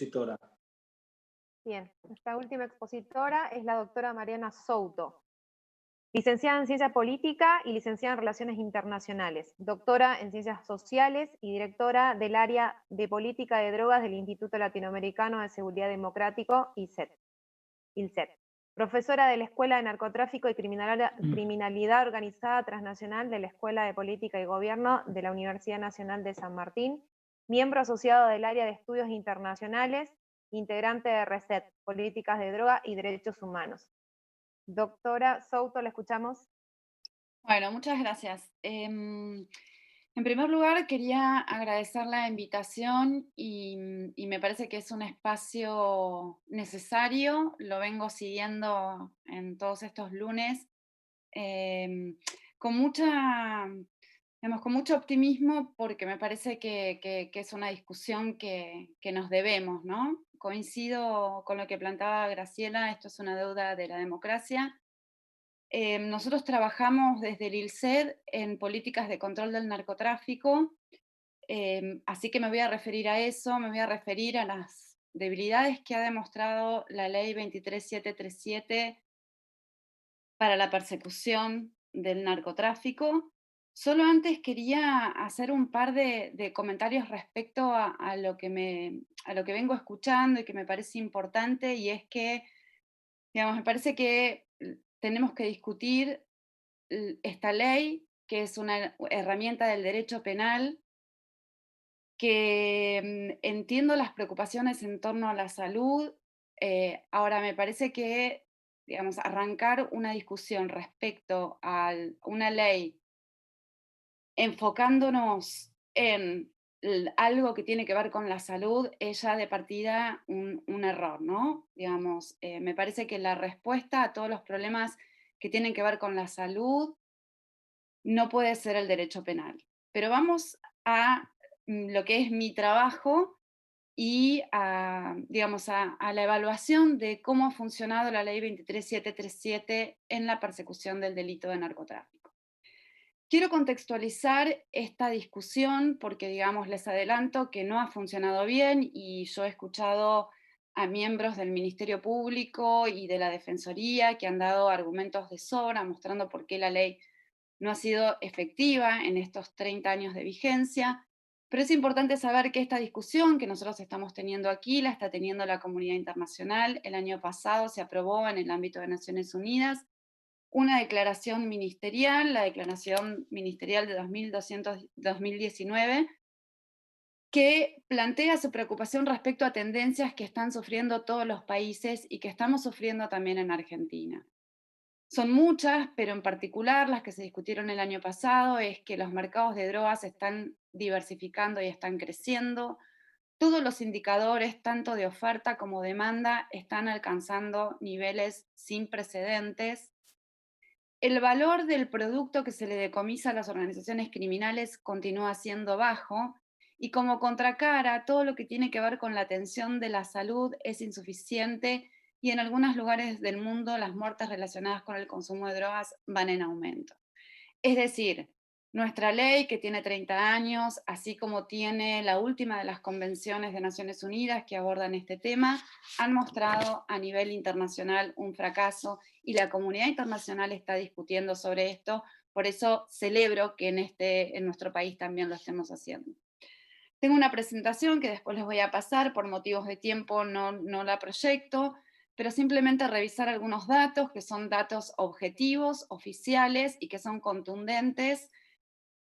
expositora. Bien, nuestra última expositora es la doctora Mariana Souto, licenciada en Ciencia Política y licenciada en Relaciones Internacionales, doctora en Ciencias Sociales y directora del área de Política de Drogas del Instituto Latinoamericano de Seguridad Democrático, ILCET. Profesora de la Escuela de Narcotráfico y Criminalidad Organizada Transnacional de la Escuela de Política y Gobierno de la Universidad Nacional de San Martín, miembro asociado del área de Estudios Internacionales, integrante de RESET, Políticas de Droga y Derechos Humanos. Doctora Souto, la escuchamos. Bueno, muchas gracias. En primer lugar, quería agradecer la invitación y me parece que es un espacio necesario, lo vengo siguiendo en todos estos lunes, con con mucho optimismo porque me parece que es una discusión que nos debemos, ¿no? Coincido con lo que planteaba Graciela, esto es una deuda de la democracia. Nosotros trabajamos desde el ILCED en políticas de control del narcotráfico, así que me voy a referir a eso, me voy a referir a las debilidades que ha demostrado la ley 23737 para la persecución del narcotráfico. Solo antes quería hacer un par de comentarios respecto a lo a lo que vengo escuchando y que me parece importante, y es que, digamos, me parece que tenemos que discutir esta ley, que es una herramienta del derecho penal, que entiendo las preocupaciones en torno a la salud. Ahora, me parece que, digamos, arrancar una discusión respecto a una ley enfocándonos en algo que tiene que ver con la salud es ya de partida un error, ¿no? Digamos, me parece que la respuesta a todos los problemas que tienen que ver con la salud no puede ser el derecho penal. Pero vamos a lo que es mi trabajo y digamos, a la evaluación de cómo ha funcionado la ley 23737 en la persecución del delito de narcotráfico. Quiero contextualizar esta discusión porque, digamos, les adelanto que no ha funcionado bien y yo he escuchado a miembros del Ministerio Público y de la Defensoría que han dado argumentos de sobra mostrando por qué la ley no ha sido efectiva en estos 30 años de vigencia, pero es importante saber que esta discusión que nosotros estamos teniendo aquí la está teniendo la comunidad internacional. El año pasado se aprobó en el ámbito de Naciones Unidas una declaración ministerial, la Declaración Ministerial de 2019, que plantea su preocupación respecto a tendencias que están sufriendo todos los países y que estamos sufriendo también en Argentina. Son muchas, pero en particular las que se discutieron el año pasado es que los mercados de drogas se están diversificando y están creciendo. Todos los indicadores, tanto de oferta como demanda, están alcanzando niveles sin precedentes. El valor del producto que se le decomisa a las organizaciones criminales continúa siendo bajo y como contracara, todo lo que tiene que ver con la atención de la salud es insuficiente y en algunos lugares del mundo las muertes relacionadas con el consumo de drogas van en aumento. Es decir, nuestra ley, que tiene 30 años, así como tiene la última de las convenciones de Naciones Unidas que abordan este tema, han mostrado a nivel internacional un fracaso y la comunidad internacional está discutiendo sobre esto. Por eso celebro que en nuestro país también lo estemos haciendo. Tengo una presentación que después les voy a pasar, por motivos de tiempo no la proyecto, pero simplemente revisar algunos datos que son datos objetivos, oficiales y que son contundentes.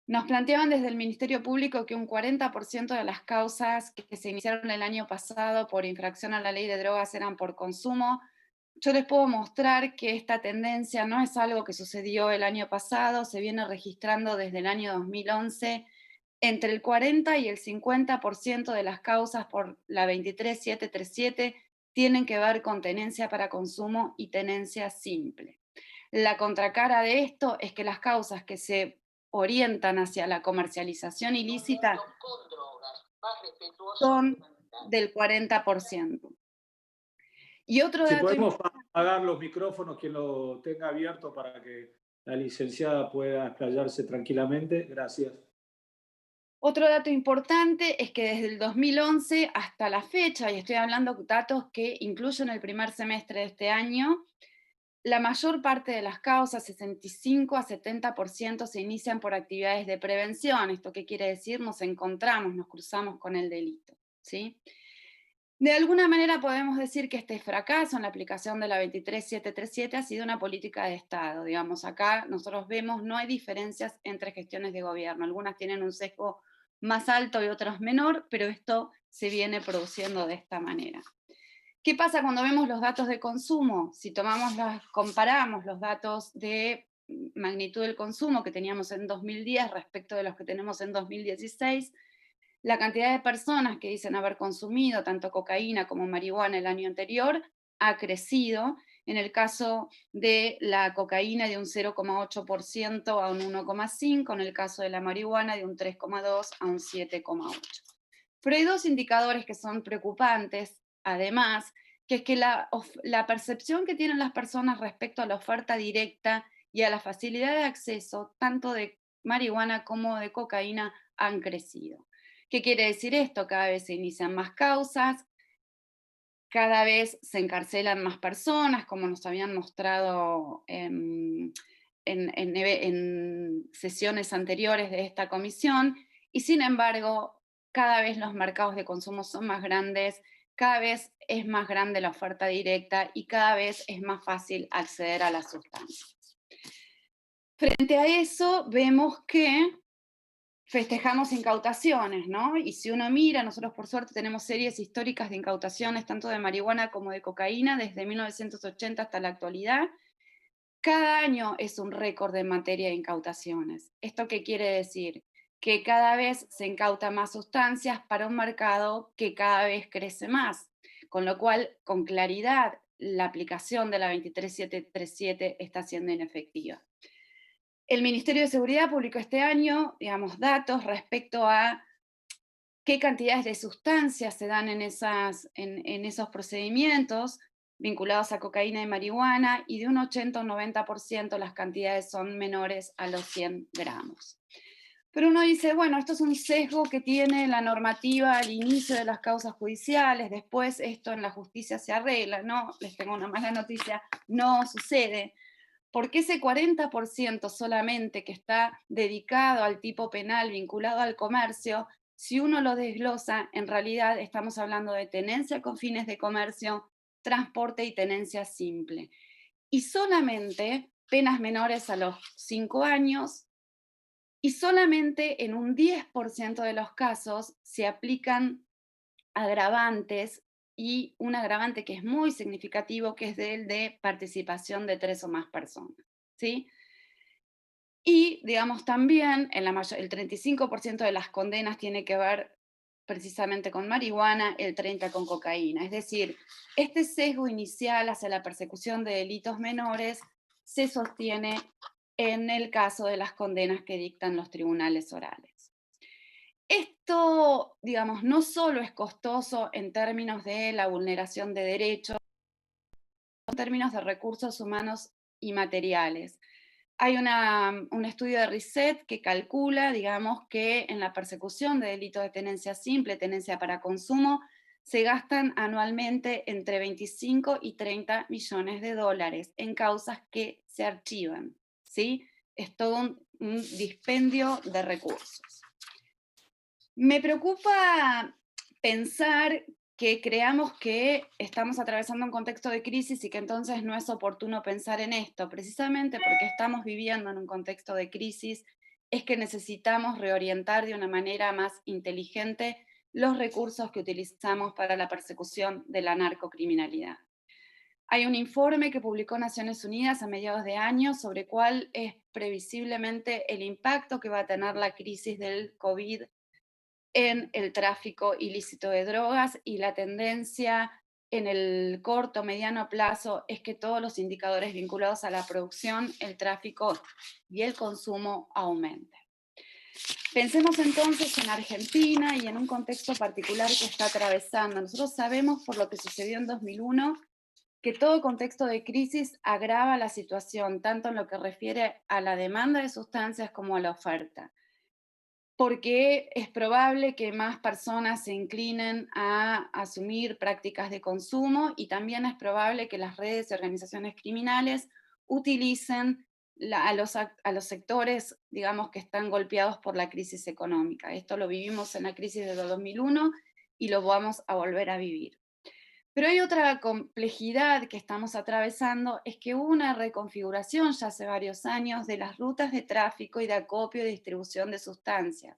Nos planteaban desde el Ministerio Público que un 40% de las causas que se iniciaron el año pasado por infracción a la ley de drogas eran por consumo. Yo les puedo mostrar que esta tendencia no es algo que sucedió el año pasado, se viene registrando desde el año 2011. Entre el 40 y el 50% de las causas por la 23737 tienen que ver con tenencia para consumo y tenencia simple. La contracara de esto es que las causas que se orientan hacia la comercialización ilícita son del 40%. Y otro Si dato podemos importante. apagar los micrófonos, quien lo tenga abierto para que la licenciada pueda explayarse tranquilamente. Gracias. Otro dato importante es que desde el 2011 hasta la fecha, y estoy hablando de datos que incluyen el primer semestre de este año, la mayor parte de las causas, 65 a 70%, se inician por actividades de prevención. ¿Esto qué quiere decir? Nos encontramos, nos cruzamos con el delito, ¿sí? De alguna manera podemos decir que este fracaso en la aplicación de la 23737 ha sido una política de Estado. Digamos, acá nosotros vemos, no hay diferencias entre gestiones de gobierno. Algunas tienen un sesgo más alto y otras menor, pero esto se viene produciendo de esta manera. ¿Qué pasa cuando vemos los datos de consumo? Si comparamos los datos de magnitud del consumo que teníamos en 2010 respecto de los que tenemos en 2016, la cantidad de personas que dicen haber consumido tanto cocaína como marihuana el año anterior ha crecido. En el caso de la cocaína, de un 0,8% a un 1,5%, en el caso de la marihuana de un 3,2% a un 7,8%. Pero hay dos indicadores que son preocupantes, además, que es que la percepción que tienen las personas respecto a la oferta directa y a la facilidad de acceso, tanto de marihuana como de cocaína, han crecido. ¿Qué quiere decir esto? Cada vez se inician más causas, cada vez se encarcelan más personas, como nos habían mostrado en sesiones anteriores de esta comisión, y sin embargo, cada vez los mercados de consumo son más grandes, cada vez es más grande la oferta directa y cada vez es más fácil acceder a las sustancias. Frente a eso, vemos que festejamos incautaciones, ¿no? Y si uno mira, nosotros por suerte tenemos series históricas de incautaciones, tanto de marihuana como de cocaína, desde 1980 hasta la actualidad. Cada año es un récord en materia de incautaciones. ¿Esto qué quiere decir? Que cada vez se incauta más sustancias para un mercado que cada vez crece más, con lo cual, con claridad, la aplicación de la 23737 está siendo inefectiva. El Ministerio de Seguridad publicó este año, digamos, datos respecto a qué cantidades de sustancias se dan en esos procedimientos vinculados a cocaína y marihuana, y de un 80 o 90% las cantidades son menores a los 100 gramos. Pero uno dice, bueno, esto es un sesgo que tiene la normativa al inicio de las causas judiciales, después esto en la justicia se arregla. No, les tengo una mala noticia, no sucede. Porque ese 40% solamente que está dedicado al tipo penal vinculado al comercio, si uno lo desglosa, en realidad estamos hablando de tenencia con fines de comercio, transporte y tenencia simple. Y solamente penas menores a los 5 años, y solamente en un 10% de los casos se aplican agravantes, y un agravante que es muy significativo, que es el de participación de 3 o más personas, ¿sí? Y, digamos, también el 35% de las condenas tiene que ver precisamente con marihuana, el 30% con cocaína. Es decir, este sesgo inicial hacia la persecución de delitos menores se sostiene en el caso de las condenas que dictan los tribunales orales. Esto, digamos, no solo es costoso en términos de la vulneración de derechos, en términos de recursos humanos y materiales. Hay un estudio de Reset que calcula, digamos, que en la persecución de delitos de tenencia simple, tenencia para consumo, se gastan anualmente entre 25 y 30 millones de dólares en causas que se archivan, ¿sí? Es todo un dispendio de recursos. Me preocupa pensar que creamos que estamos atravesando un contexto de crisis y que entonces no es oportuno pensar en esto. Precisamente porque estamos viviendo en un contexto de crisis, es que necesitamos reorientar de una manera más inteligente los recursos que utilizamos para la persecución de la narcocriminalidad. Hay un informe que publicó Naciones Unidas a mediados de año sobre cuál es previsiblemente el impacto que va a tener la crisis del COVID en el tráfico ilícito de drogas, y la tendencia en el corto, mediano plazo es que todos los indicadores vinculados a la producción, el tráfico y el consumo aumenten. Pensemos entonces en Argentina y en un contexto particular que está atravesando. Nosotros sabemos, por lo que sucedió en 2001, que todo contexto de crisis agrava la situación, tanto en lo que refiere a la demanda de sustancias como a la oferta. porque es probable que más personas se inclinen a asumir prácticas de consumo y también es probable que las redes y organizaciones criminales utilicen a los sectores, digamos, que están golpeados por la crisis económica. Esto lo vivimos en la crisis de 2001 y lo vamos a volver a vivir. Pero hay otra complejidad que estamos atravesando, es que hubo una reconfiguración ya hace varios años de las rutas de tráfico y de acopio y distribución de sustancias.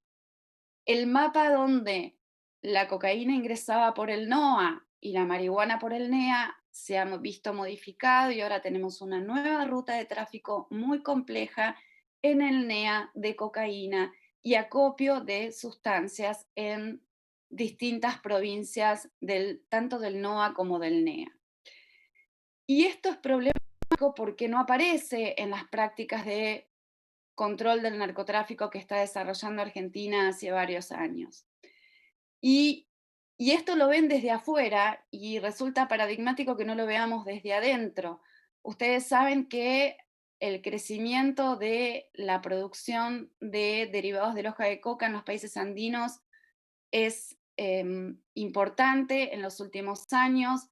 El mapa donde la cocaína ingresaba por el NOA y la marihuana por el NEA se ha visto modificado y ahora tenemos una nueva ruta de tráfico muy compleja en el NEA de cocaína y acopio de sustancias en distintas provincias tanto del NOA como del NEA. Y esto es problemático porque no aparece en las prácticas de control del narcotráfico que está desarrollando Argentina hace varios años. Y, y esto lo ven desde afuera y resulta paradigmático que no lo veamos desde adentro. Ustedes saben que el crecimiento de la producción de derivados de hoja de coca en los países andinos es importante en los últimos años.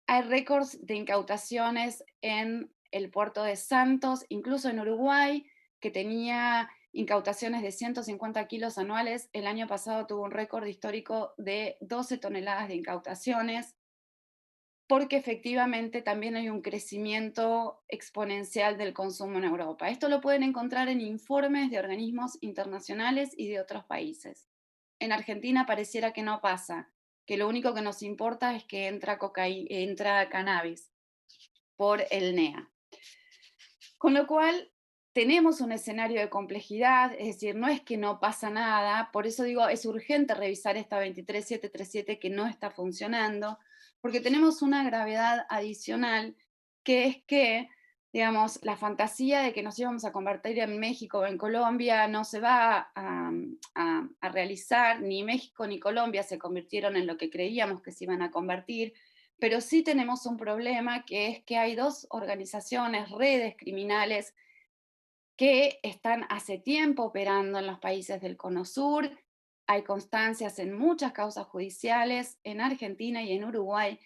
Hay récords de incautaciones en el puerto de Santos, incluso en Uruguay, que tenía incautaciones de 150 kilos anuales. El año pasado tuvo un récord histórico de 12 toneladas de incautaciones, porque efectivamente también hay un crecimiento exponencial del consumo en Europa. Esto lo pueden encontrar en informes de organismos internacionales y de otros países. En Argentina pareciera que no pasa, que lo único que nos importa es que entra cannabis por el NEA. Con lo cual, tenemos un escenario de complejidad, es decir, no es que no pasa nada, por eso digo, es urgente revisar esta 23737 que no está funcionando, porque tenemos una gravedad adicional, que es que, digamos, la fantasía de que nos íbamos a convertir en México o en Colombia no se va a realizar, ni México ni Colombia se convirtieron en lo que creíamos que se iban a convertir, pero sí tenemos un problema, que es que hay dos organizaciones, redes criminales, que están hace tiempo operando en los países del Cono Sur. Hay constancias en muchas causas judiciales en Argentina y en Uruguay,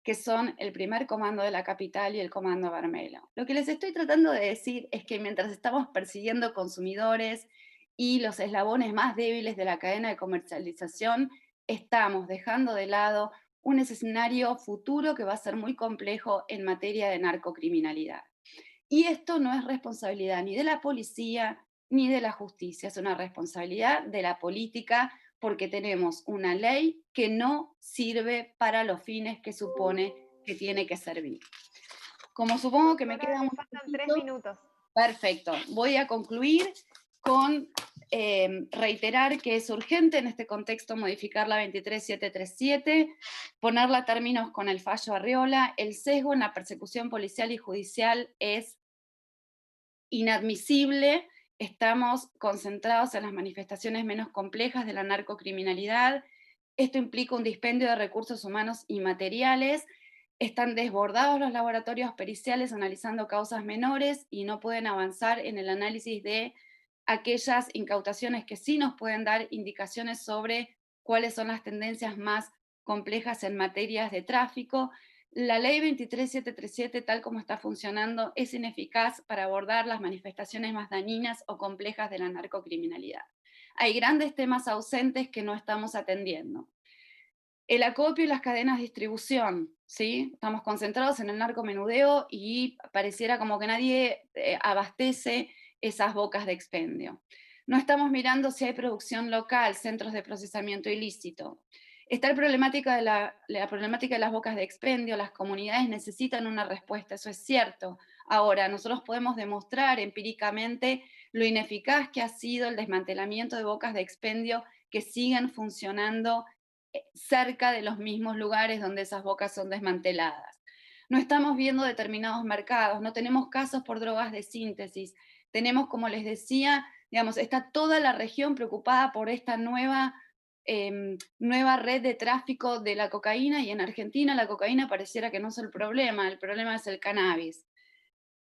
que son el primer comando de la capital y el comando Barmelo. Lo que les estoy tratando de decir es que mientras estamos persiguiendo consumidores y los eslabones más débiles de la cadena de comercialización, estamos dejando de lado un escenario futuro que va a ser muy complejo en materia de narcocriminalidad. Y esto no es responsabilidad ni de la policía ni de la justicia, es una responsabilidad de la política, porque tenemos una ley que no sirve para los fines que supone que tiene que servir. Como supongo que me Doctora, quedan le faltan 3 minutos. Perfecto. Voy a concluir con reiterar que es urgente en este contexto modificar la 23737, ponerla a términos con el fallo Arriola. El sesgo en la persecución policial y judicial es inadmisible. Estamos concentrados en las manifestaciones menos complejas de la narcocriminalidad. Esto implica un dispendio de recursos humanos y materiales. Están desbordados los laboratorios periciales analizando causas menores y no pueden avanzar en el análisis de aquellas incautaciones que sí nos pueden dar indicaciones sobre cuáles son las tendencias más complejas en materias de tráfico. La ley 23737, tal como está funcionando, es ineficaz para abordar las manifestaciones más dañinas o complejas de la narcocriminalidad. Hay grandes temas ausentes que no estamos atendiendo. El acopio y las cadenas de distribución, ¿sí? Estamos concentrados en el narcomenudeo y pareciera como que nadie abastece esas bocas de expendio. No estamos mirando si hay producción local, centros de procesamiento ilícito. Está la problemática de las bocas de expendio. Las comunidades necesitan una respuesta, eso es cierto. Ahora, nosotros podemos demostrar empíricamente lo ineficaz que ha sido el desmantelamiento de bocas de expendio que siguen funcionando cerca de los mismos lugares donde esas bocas son desmanteladas. No estamos viendo determinados mercados, no tenemos casos por drogas de síntesis. Tenemos, como les decía, digamos, está toda la región preocupada por esta nueva red de tráfico de la cocaína, y en Argentina la cocaína pareciera que no es el problema es el cannabis.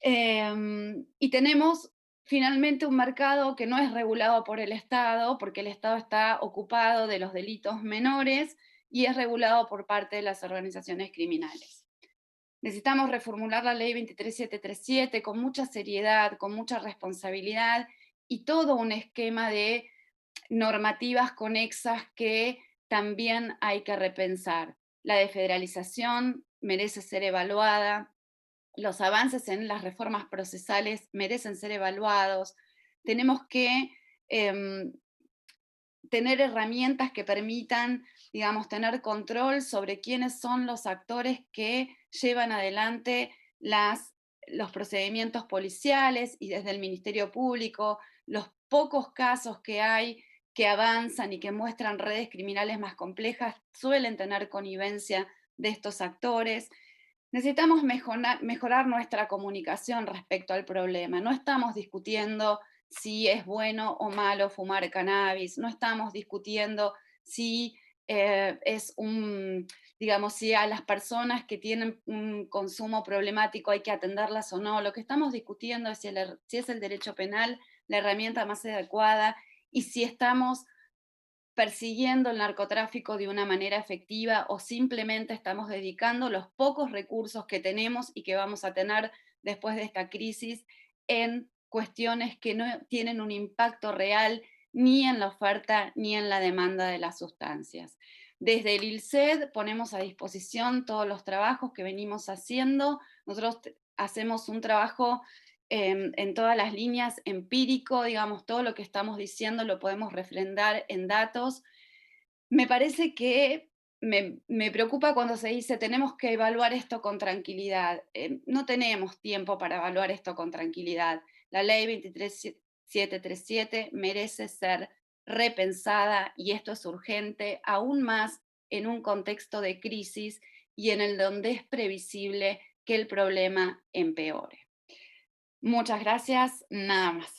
Y tenemos finalmente un mercado que no es regulado por el Estado, porque el Estado está ocupado de los delitos menores y es regulado por parte de las organizaciones criminales. Necesitamos reformular la ley 23737 con mucha seriedad, con mucha responsabilidad y todo un esquema de normativas conexas que también hay que repensar. La desfederalización merece ser evaluada, los avances en las reformas procesales merecen ser evaluados, tenemos que tener herramientas que permitan, digamos, tener control sobre quiénes son los actores que llevan adelante los procedimientos policiales y desde el Ministerio Público, los pocos casos que hay que avanzan y que muestran redes criminales más complejas suelen tener connivencia de estos actores. Necesitamos mejorar nuestra comunicación respecto al problema. No estamos discutiendo si es bueno o malo fumar cannabis, no estamos discutiendo si digamos, si a las personas que tienen un consumo problemático hay que atenderlas o no. Lo que estamos discutiendo es si es el derecho penal la herramienta más adecuada y si estamos persiguiendo el narcotráfico de una manera efectiva o simplemente estamos dedicando los pocos recursos que tenemos y que vamos a tener después de esta crisis en cuestiones que no tienen un impacto real ni en la oferta ni en la demanda de las sustancias. Desde el ILCED ponemos a disposición todos los trabajos que venimos haciendo. Nosotros hacemos un trabajo en todas las líneas empírico, digamos, todo lo que estamos diciendo lo podemos refrendar en datos. Me parece que me preocupa cuando se dice tenemos que evaluar esto con tranquilidad. No tenemos tiempo para evaluar esto con tranquilidad. La ley 23737 merece ser repensada y esto es urgente, aún más en un contexto de crisis y en el donde es previsible que el problema empeore. Muchas gracias, nada más.